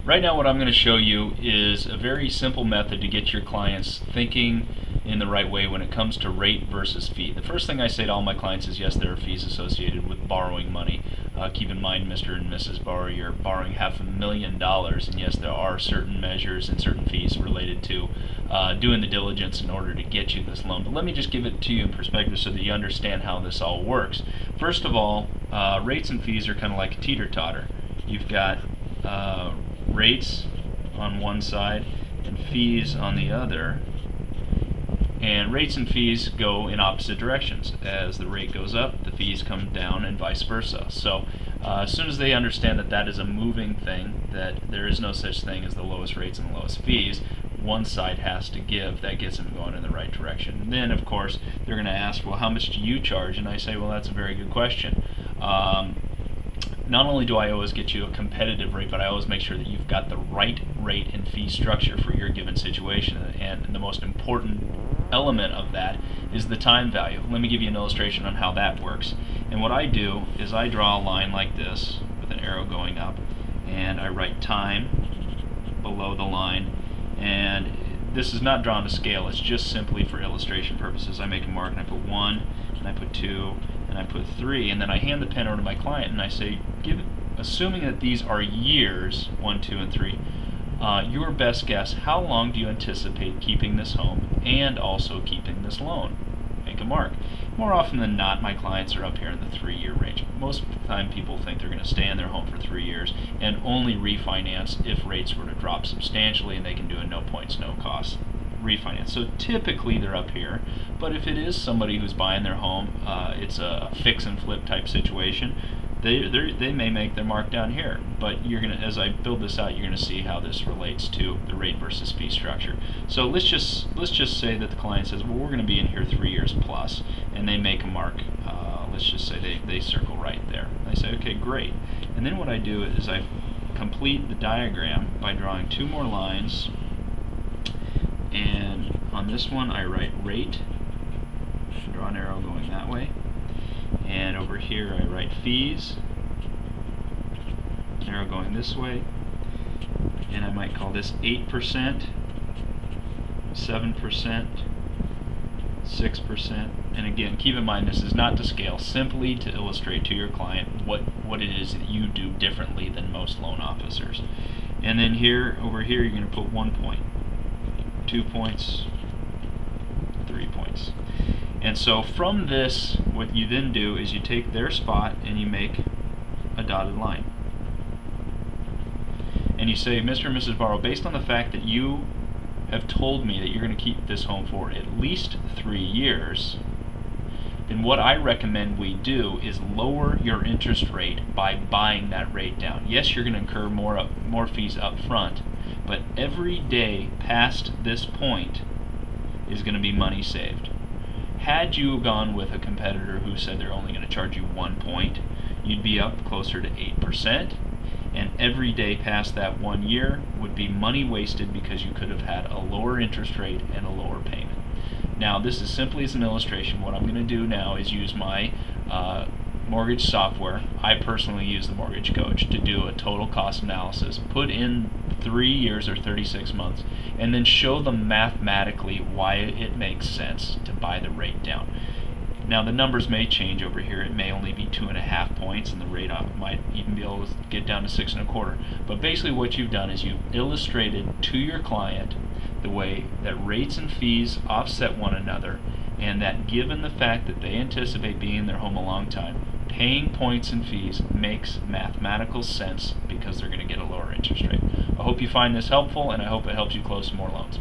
Right now what I'm going to show you is a very simple method to get your clients thinking in the right way when it comes to rate versus fee. The first thing I say to all my clients is yes, there are fees associated with borrowing money. Keep in mind, Mr. and Mrs. Borrower, you're borrowing $500,000, and yes, there are certain measures and certain fees related to doing the diligence in order to get you this loan. But let me just give it to you in perspective so that you understand how this all works. First of all, rates and fees are kind of like a teeter-totter. You've got rates on one side and fees on the other, and rates and fees go in opposite directions. As the rate goes up, the fees come down, and vice versa. So as soon as they understand that that is a moving thing, that there is no such thing as the lowest rates and the lowest fees, one side has to give. That gets them going in the right direction. And then of course they're going to ask, well, how much do you charge? And I say, well, that's a very good question. Not only do I always get you a competitive rate, but I always make sure that you've got the right rate and fee structure for your given situation. And the most important element of that is the time value. Let me give you an illustration on how that works. And what I do is I draw a line like this with an arrow going up, and I write time below the line. And this is not drawn to scale, it's just simply for illustration purposes. I make a mark and I put 1, and I put 2, and I put 3, and then I hand the pen over to my client and I say, assuming that these are years, 1, 2, and 3, your best guess, how long do you anticipate keeping this home and also keeping this loan? Make a mark. More often than not, my clients are up here in the 3-year range. Most of the time people think they're going to stay in their home for 3 years and only refinance if rates were to drop substantially, and they can do a no points, no cost refinance. So typically they're up here, but if it is somebody who's buying their home, it's a fix and flip type situation, they may make their mark down here. But you're gonna, as I build this out, you're gonna see how this relates to the rate versus fee structure. So let's just say that the client says, well, we're gonna be in here 3 years plus, and they make a mark. Let's just say they circle right there. I say, okay, great. And then what I do is I complete the diagram by drawing 2 more lines. And on this one I write rate, draw an arrow going that way, and over here I write fees, arrow going this way, and I might call this 8%, 7%, 6%, and again, keep in mind this is not to scale, simply to illustrate to your client what it is that you do differently than most loan officers. And then here, over here, you're going to put 1 point. 2 points, 3 points. And so from this, what you then do is you take their spot and you make a dotted line. And you say, Mr. and Mrs. Borrower, based on the fact that you have told me that you're going to keep this home for at least 3 years, then what I recommend we do is lower your interest rate by buying that rate down. Yes, you're going to incur more fees up front, but every day past this point is going to be money saved. Had you gone with a competitor who said they're only going to charge you 1 point, you'd be up closer to 8%, and every day past that 1 year would be money wasted because you could have had a lower interest rate and a lower payment. Now, this is simply as an illustration. What I'm going to do now is use my mortgage software. I personally use the Mortgage Coach to do a total cost analysis, put in 3 years or 36 months, and then show them mathematically why it makes sense to buy the rate down. Now the numbers may change over here. It may only be 2.5 points, and the rate might even be able to get down to 6.25. But basically what you've done is you've illustrated to your client the way that rates and fees offset one another, and that given the fact that they anticipate being in their home a long time, paying points and fees makes mathematical sense because they're going to get a lower interest rate. I hope you find this helpful, and I hope it helps you close some more loans.